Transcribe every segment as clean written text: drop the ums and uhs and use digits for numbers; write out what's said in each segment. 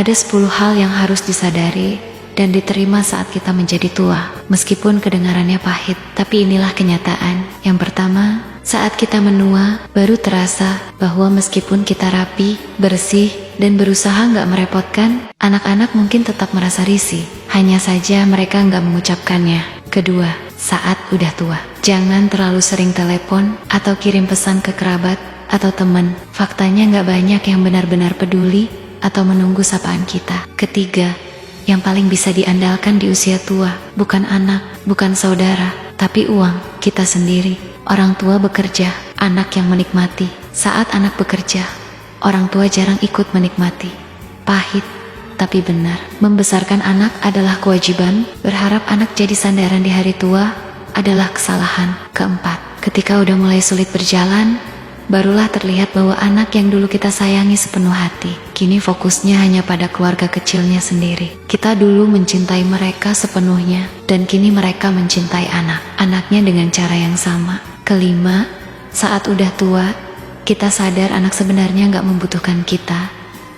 Ada 10 hal yang harus disadari dan diterima saat kita menjadi tua. Meskipun kedengarannya pahit, tapi inilah kenyataan. Yang pertama, saat kita menua, baru terasa bahwa meskipun kita rapi, bersih, dan berusaha nggak merepotkan, anak-anak mungkin tetap merasa risih. Hanya saja mereka nggak mengucapkannya. Kedua, saat udah tua, jangan terlalu sering telepon atau kirim pesan ke kerabat atau teman. Faktanya nggak banyak yang benar-benar peduli atau menunggu sapaan kita. Ketiga, yang paling bisa diandalkan di usia tua, bukan anak, bukan saudara, tapi uang kita sendiri. Orang tua bekerja, anak yang menikmati. Saat anak bekerja, orang tua jarang ikut menikmati. Pahit, tapi benar. Membesarkan anak adalah kewajiban, berharap anak jadi sandaran di hari tua adalah kesalahan. Keempat, ketika udah mulai sulit berjalan, barulah terlihat bahwa anak yang dulu kita sayangi sepenuh hati, kini fokusnya hanya pada keluarga kecilnya sendiri. Kita dulu mencintai mereka sepenuhnya, dan kini mereka mencintai anak-anaknya dengan cara yang sama. Kelima, saat udah tua, kita sadar anak sebenarnya nggak membutuhkan kita.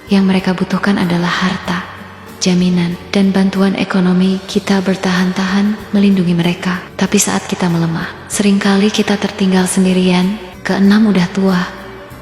Yang mereka butuhkan adalah harta, jaminan, dan bantuan ekonomi. Kita bertahan-tahan melindungi mereka. Tapi saat kita melemah, seringkali kita tertinggal sendirian. Keenam, udah tua,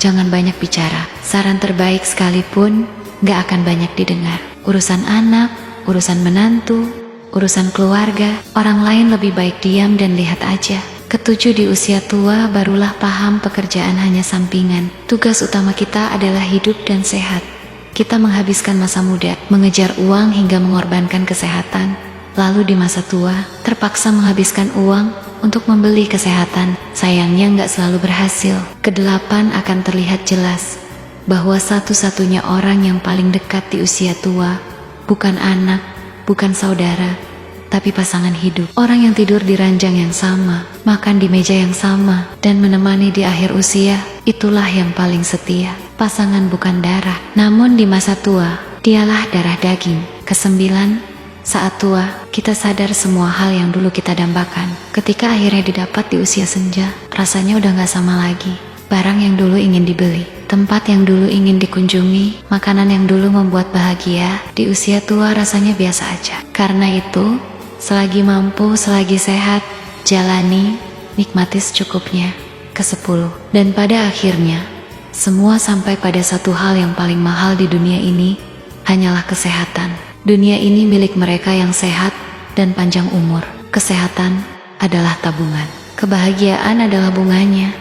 jangan banyak bicara. Saran terbaik sekalipun gak akan banyak didengar. Urusan anak, urusan menantu, urusan keluarga, orang lain lebih baik diam dan lihat aja. Ketujuh, di usia tua barulah paham pekerjaan hanya sampingan. Tugas utama kita adalah hidup dan sehat. Kita menghabiskan masa muda, mengejar uang hingga mengorbankan kesehatan. Lalu di masa tua, terpaksa menghabiskan uang untuk membeli kesehatan. Sayangnya nggak selalu berhasil. Kedelapan, akan terlihat jelas bahwa satu-satunya orang yang paling dekat di usia tua bukan anak, bukan saudara, tapi pasangan hidup. Orang yang tidur di ranjang yang sama, makan di meja yang sama, dan menemani di akhir usia, itulah yang paling setia. Pasangan bukan darah, namun di masa tua, dialah darah daging. Kesembilan, saat tua, kita sadar semua hal yang dulu kita dambakan. Ketika akhirnya didapat di usia senja, rasanya udah gak sama lagi. Barang yang dulu ingin dibeli, tempat yang dulu ingin dikunjungi, makanan yang dulu membuat bahagia, di usia tua rasanya biasa aja. Karena itu, selagi mampu, selagi sehat, jalani, nikmati secukupnya. Kesepuluh, dan pada akhirnya, semua sampai pada satu hal yang paling mahal di dunia ini, hanyalah kesehatan. Dunia ini milik mereka yang sehat dan panjang umur. Kesehatan adalah tabungan. Kebahagiaan adalah bunganya.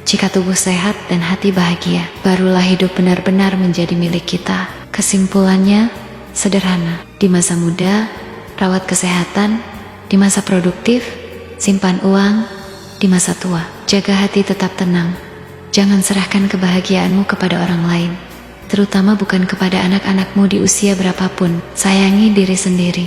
Jika tubuh sehat dan hati bahagia, barulah hidup benar-benar menjadi milik kita. Kesimpulannya sederhana. Di masa muda, rawat kesehatan. Di masa produktif, simpan uang. Di masa tua, jaga hati tetap tenang. Jangan serahkan kebahagiaanmu kepada orang lain, terutama bukan kepada anak-anakmu di usia berapapun. Sayangi diri sendiri.